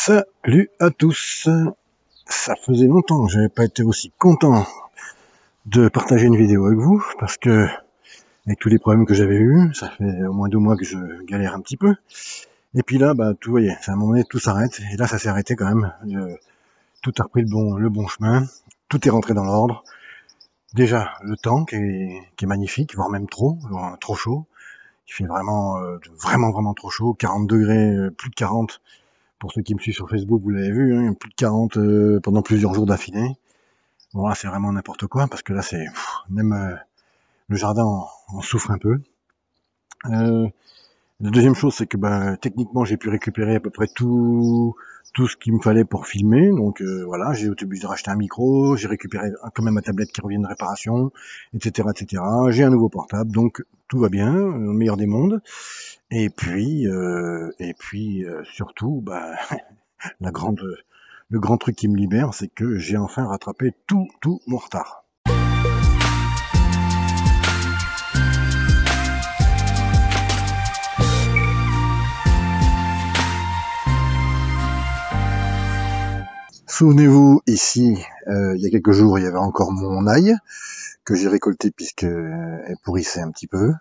Salut à tous. Ça faisait longtemps que j'avais pas été aussi content de partager une vidéo avec vous, parce que avec tous les problèmes que j'avais eus, ça fait au moins 2 mois que je galère un petit peu. Et puis là, tout voyez, c'est à un moment donné, tout s'arrête. Et là, ça s'est arrêté quand même. Tout a repris le bon chemin. Tout est rentré dans l'ordre. Déjà, le temps qui est magnifique, voire même trop chaud. Il fait vraiment trop chaud. 40 degrés, plus de 40. Pour ceux qui me suivent sur Facebook, vous l'avez vu, hein, plus de 40 pendant plusieurs jours d'affilée. Bon là, c'est vraiment n'importe quoi, parce que là, même le jardin en souffre un peu. La deuxième chose, c'est que techniquement, j'ai pu récupérer à peu près tout ce qu'il me fallait pour filmer. Donc voilà, j'ai été obligé de racheter un micro, j'ai récupéré quand même ma tablette qui revient de réparation, etc., etc. J'ai un nouveau portable, donc tout va bien, au meilleur des mondes. Et puis surtout, le grand truc qui me libère, c'est que j'ai enfin rattrapé tout mon retard. Souvenez-vous, ici, il y a quelques jours, il y avait encore mon ail que j'ai récolté puisqu'elle pourrissait un petit peu.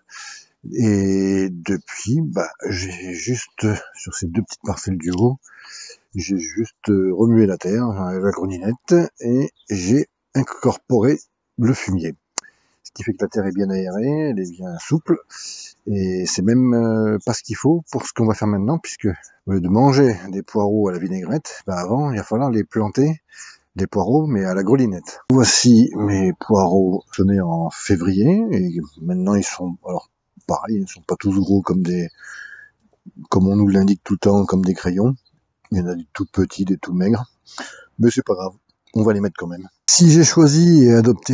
Et depuis, j'ai juste, sur ces 2 petites parcelles du haut, j'ai juste remué la terre, la greninette, et j'ai incorporé le fumier. Ce qui fait que la terre est bien aérée, elle est bien souple, et c'est même pas ce qu'il faut pour ce qu'on va faire maintenant, puisque au lieu de manger des poireaux à la vinaigrette, avant il va falloir les planter, des poireaux, mais à la grelinette. Voici mes poireaux semés en février, et maintenant ils sont, alors pareil, ils sont pas tous gros comme on nous l'indique tout le temps, comme des crayons. Il y en a des tout petits, des tout maigres, mais c'est pas grave, on va les mettre quand même. Si j'ai choisi et adopté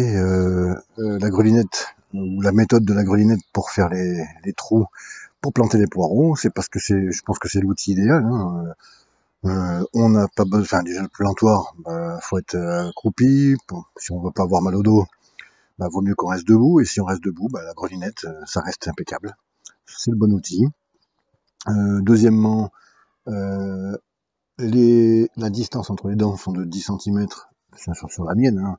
la grelinette, ou la méthode de la grelinette pour faire les trous, pour planter les poireaux, c'est parce que je pense que c'est l'outil idéal, hein. On n'a pas besoin, enfin déjà le plantoir, faut être accroupi, si on veut pas avoir mal au dos, vaut mieux qu'on reste debout, et si on reste debout, la grelinette, ça reste impeccable. C'est le bon outil. Deuxièmement, la distance entre les dents sont de 10 cm, sur la mienne, hein.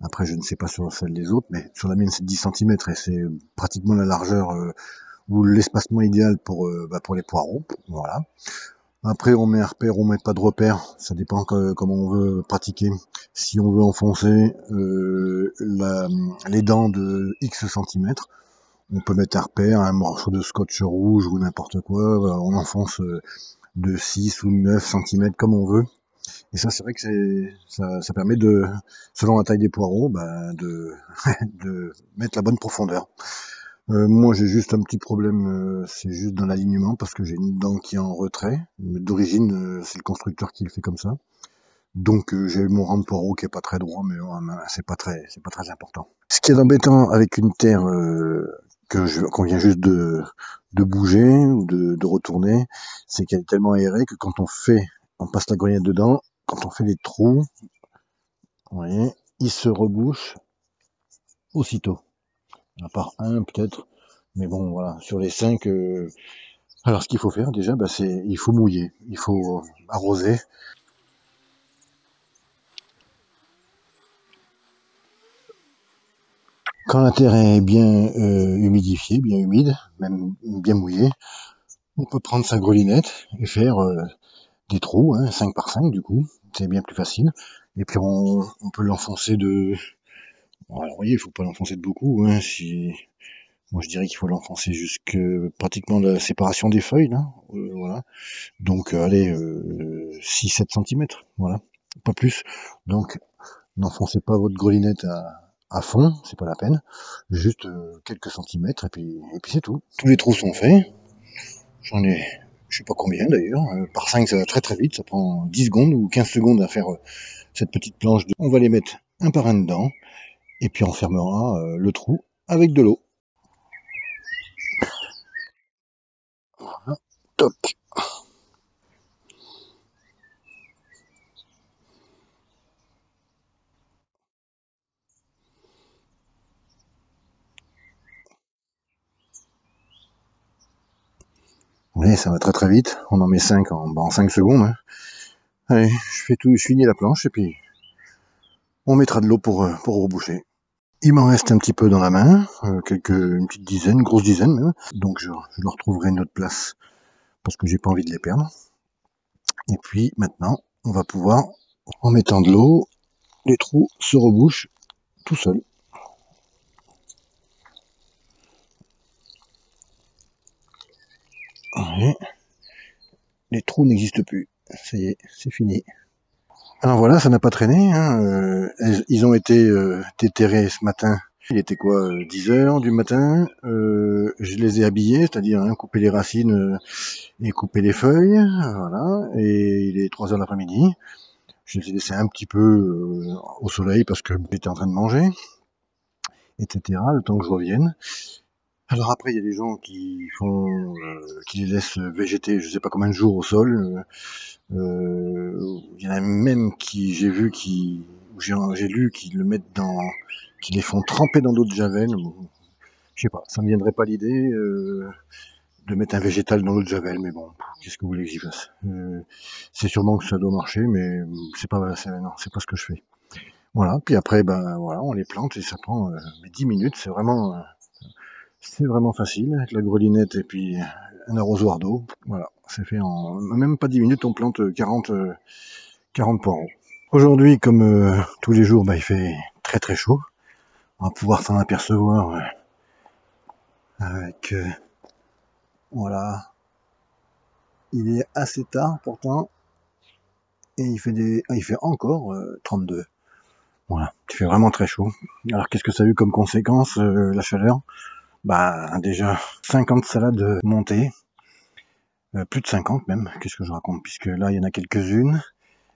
Après je ne sais pas sur celle des autres, mais sur la mienne c'est 10 cm, et c'est pratiquement la largeur ou l'espacement idéal pour les poireaux, voilà. Après on met un repère, on met pas de repère, ça dépend comment on veut pratiquer. Si on veut enfoncer les dents de X centimètres, on peut mettre un repère, un morceau de scotch rouge ou n'importe quoi, on enfonce de 6 ou 9 cm comme on veut. Et ça, c'est vrai que ça permet de, selon la taille des poireaux, de mettre la bonne profondeur. Moi, j'ai juste un petit problème, c'est juste dans l'alignement, parce que j'ai une dent qui est en retrait. D'origine, c'est le constructeur qui le fait comme ça. Donc, j'ai mon rang de poireaux qui est pas très droit, mais c'est pas très important. Ce qui est embêtant avec une terre qu'on vient juste de bouger ou de retourner, c'est qu'elle est tellement aérée que quand on passe la grelinette dedans, quand on fait les trous, vous voyez, ils se rebouchent aussitôt. À part un peut-être, mais bon voilà, sur les 5. Alors ce qu'il faut faire déjà, il faut mouiller, il faut arroser. Quand la terre est bien humidifiée, bien humide, même bien mouillée, on peut prendre sa grelinette et faire des trous, 5 par 5 du coup, c'est bien plus facile. Et puis on peut l'enfoncer alors vous voyez, il faut pas l'enfoncer de beaucoup, moi je dirais qu'il faut l'enfoncer jusque pratiquement la séparation des feuilles, là, voilà. Donc allez, 6-7 cm, voilà, pas plus. Donc n'enfoncez pas votre grelinette à fond, c'est pas la peine, juste quelques centimètres, et puis c'est tout. Tous les trous sont faits, j'en ai, je sais pas combien d'ailleurs, par 5 ça va très très vite, ça prend 10 secondes ou 15 secondes à faire cette petite planche. On va les mettre un par un dedans, et puis on fermera le trou avec de l'eau. Voilà, top. Vous voyez, ça va très très vite, on en met 5 en 5 secondes, hein. Allez, je fais tout, je finis la planche et puis on mettra de l'eau pour reboucher. Il m'en reste un petit peu dans la main, une petite dizaine, une grosse dizaine même. Donc je leur trouverai une autre place parce que j'ai pas envie de les perdre. Et puis maintenant, on va pouvoir, en mettant de l'eau, les trous se rebouchent tout seuls. Ouais. Les trous n'existent plus. Ça y est, c'est fini. Alors voilà, ça n'a pas traîné. Hein. Ils ont été déterrés ce matin. Il était quoi, 10 heures du matin. Je les ai habillés, c'est-à-dire couper les racines et couper les feuilles. Voilà. Et il est 3 heures l'après-midi. Je les ai laissés un petit peu au soleil parce que j'étais en train de manger, etc. Le temps que je revienne. Alors après, il y a des gens qui qui les laissent végéter, je sais pas combien de jours au sol. Il y en a même qui, j'ai lu qu'ils le mettent qu'ils les font tremper dans d'eau de javel. Je sais pas, ça me viendrait pas l'idée de mettre un végétal dans l'eau de javel, mais bon, qu'est-ce que vous voulez que j'y fasse C'est sûrement que ça doit marcher, mais non, c'est pas ce que je fais. Voilà. Puis après, ben voilà, on les plante et ça prend 10 minutes. C'est vraiment facile avec la grelinette et puis un arrosoir d'eau. Voilà, c'est fait en même pas 10 minutes, on plante 40 poireaux. Aujourd'hui, comme tous les jours, bah, il fait très très chaud. On va pouvoir s'en apercevoir avec voilà. Il est assez tard pourtant et il fait encore 32. Voilà, il fait vraiment très chaud. Alors qu'est-ce que ça a eu comme conséquence la chaleur? Bah déjà 50 salades montées, plus de 50 même. Qu'est-ce que je raconte? Puisque là il y en a quelques-unes.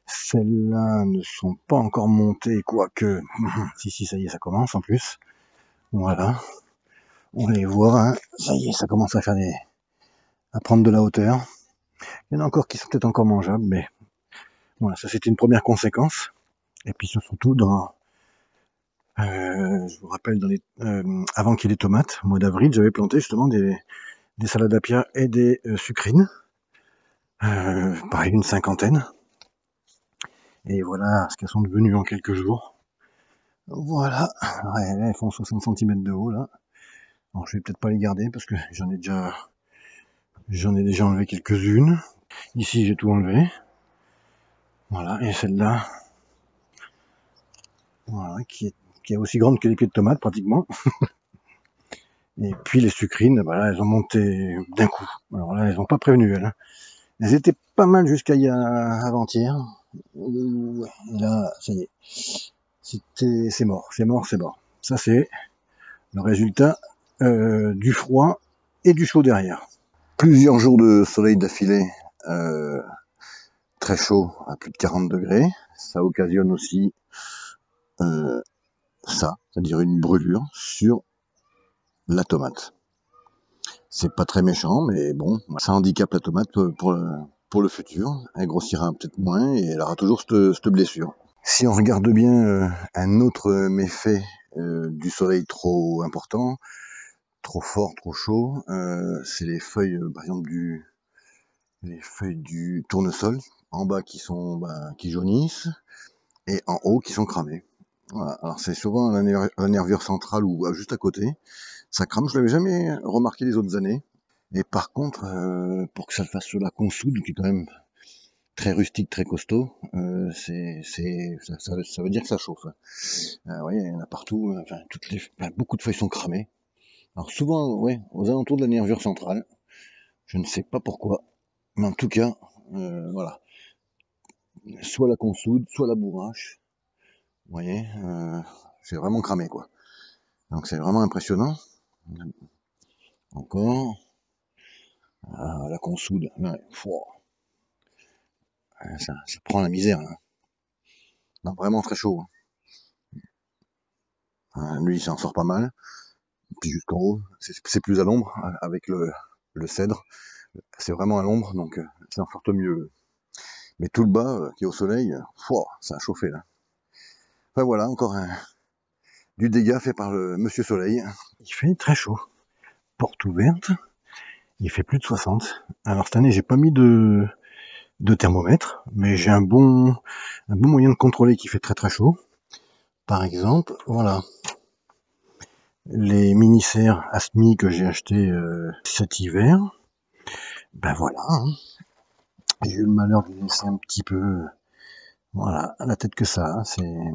Celles-là ne sont pas encore montées, quoique si ça y est, ça commence en plus. Voilà. On les voit, hein. Ça y est, ça commence à prendre de la hauteur. Il y en a encore qui sont peut-être encore mangeables, mais voilà, ça c'était une première conséquence. Et puis surtout je vous rappelle avant qu'il y ait les tomates, au mois d'avril, j'avais planté justement des saladapia et des sucrines, pareil une cinquantaine. Et voilà ce qu'elles sont devenues en quelques jours. Voilà, ouais, elles font 60 cm de haut là. Alors je vais peut-être pas les garder parce que j'en ai déjà enlevé quelques-unes. Ici j'ai tout enlevé. Voilà, et celle-là, voilà, qui est aussi grande que les pieds de tomate pratiquement. Et puis les sucrines, bah là, elles ont monté d'un coup. Alors là, elles n'ont pas prévenu, elles. Elles étaient pas mal jusqu'à avant-hier. Là, ça y est. C'est mort. Ça, c'est le résultat du froid et du chaud derrière. Plusieurs jours de soleil d'affilée, très chaud, à plus de 40 degrés. Ça occasionne aussi c'est-à-dire une brûlure sur la tomate. C'est pas très méchant, mais bon, ça handicape la tomate pour le futur. Elle grossira peut-être moins et elle aura toujours cette blessure. Si on regarde bien un autre méfait du soleil trop important, trop fort, trop chaud, c'est les feuilles, par exemple les feuilles du tournesol, en bas qui jaunissent et en haut qui sont cramées. Voilà. Alors c'est souvent la nervure centrale ou juste à côté. Ça crame, je l'avais jamais remarqué les autres années. Et par contre, pour que ça le fasse sur la consoude, qui est quand même très rustique, très costaud, ça veut dire que ça chauffe. Vous voyez, il y en a partout, beaucoup de feuilles sont cramées. Alors souvent, ouais, aux alentours de la nervure centrale. Je ne sais pas pourquoi, mais en tout cas, voilà. Soit la consoude, soit la bourrache. Vous voyez, c'est vraiment cramé, quoi. Donc c'est vraiment impressionnant. Encore. Ah, la consoude. Ouais, ça prend la misère. Hein. Non, vraiment très chaud. Hein. Lui, il s'en sort pas mal. Puis jusqu'en haut, c'est plus à l'ombre avec le cèdre. C'est vraiment à l'ombre, donc ça en sorte mieux. Mais tout le bas, qui est au soleil, ça a chauffé là. Enfin voilà, encore du dégât fait par le Monsieur Soleil. Il fait très chaud. Porte ouverte. Il fait plus de 60. Alors cette année, j'ai pas mis de de thermomètre, mais j'ai un bon moyen de contrôler qu'il fait très très chaud. Par exemple, voilà, les mini-serres Asmi que j'ai acheté cet hiver, ben voilà, hein. J'ai eu le malheur de les laisser un petit peu, voilà, à la tête que ça, hein.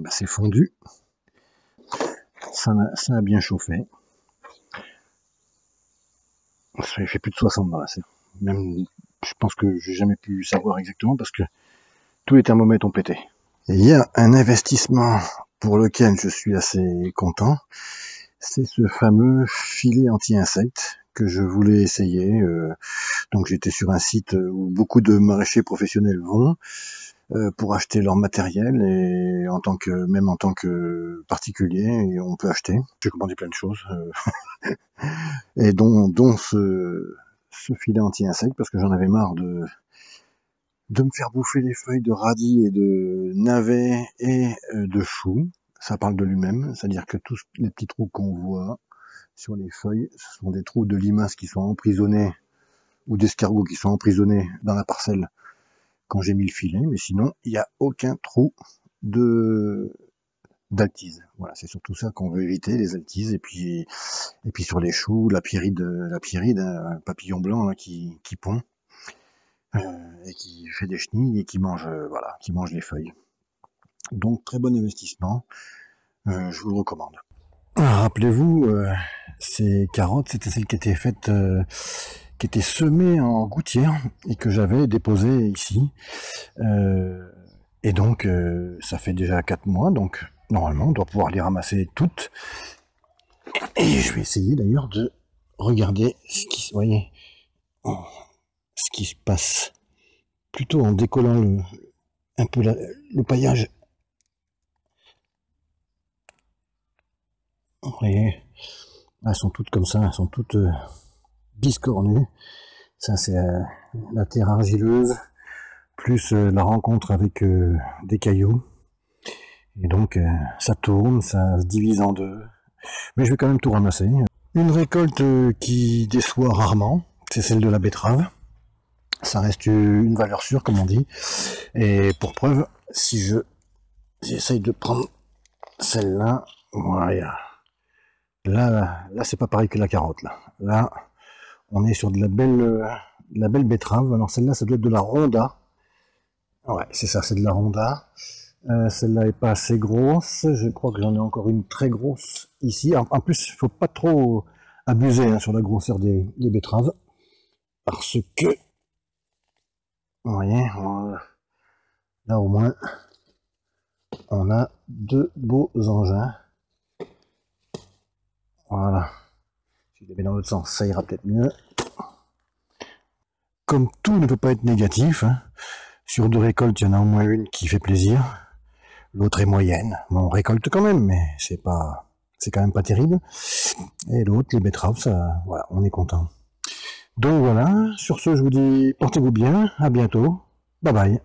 C'est fondu, ça a bien chauffé. Il fait plus de 60 dans la serre. Même, je pense que j'ai jamais pu savoir exactement parce que tous les thermomètres ont pété. Et il y a un investissement pour lequel je suis assez content, c'est ce fameux filet anti-insectes que je voulais essayer. Donc j'étais sur un site où beaucoup de maraîchers professionnels vont pour acheter leur matériel et même en tant que particulier, on peut acheter. J'ai commandé plein de choses et dont ce filet anti-insectes parce que j'en avais marre de me faire bouffer les feuilles de radis et de navets et de choux. Ça parle de lui-même, c'est-à-dire que tous les petits trous qu'on voit sur les feuilles, ce sont des trous de limaces qui sont emprisonnés ou d'escargots qui sont emprisonnés dans la parcelle quand j'ai mis le filet, mais sinon, il n'y a aucun trou d'altise. Voilà, c'est surtout ça qu'on veut éviter, les altises, et puis sur les choux, la pyride, un papillon blanc là, qui pond, et qui fait des chenilles et qui mange les feuilles. Donc très bon investissement, je vous le recommande. Rappelez-vous, ces carottes, c'était celles qui étaient faites, qui étaient semées en gouttière et que j'avais déposées ici. Et donc, ça fait déjà 4 mois, donc normalement, on doit pouvoir les ramasser toutes. Et je vais essayer d'ailleurs de regarder ce qui se passe, plutôt en décollant un peu le paillage. Vous voyez, elles sont toutes comme ça, elles sont toutes biscornues. Ça, c'est la terre argileuse, plus la rencontre avec des cailloux. Et donc, ça tourne, ça se divise en deux. Mais je vais quand même tout ramasser. Une récolte qui déçoit rarement, c'est celle de la betterave. Ça reste une valeur sûre, comme on dit. Et pour preuve, si j'essaye de prendre celle-là, voilà. Là, c'est pas pareil que la carotte. Là, on est sur de la belle betterave. Alors celle-là, ça doit être de la ronda. Ouais, c'est ça, c'est de la ronda. Celle-là est pas assez grosse. Je crois que j'en ai encore une très grosse ici. En plus, il faut pas trop abuser sur la grosseur des betteraves. Parce que, vous voyez, là au moins, on a 2 beaux engins. Voilà. Si je les mets dans l'autre sens, ça ira peut-être mieux. Comme tout ne peut pas être négatif, hein, sur 2 récoltes, il y en a au moins une qui fait plaisir. L'autre est moyenne. Bon, on récolte quand même, mais c'est quand même pas terrible. Et l'autre, les betteraves, ça, voilà, on est content. Donc voilà, sur ce, je vous dis, portez-vous bien, à bientôt, bye bye.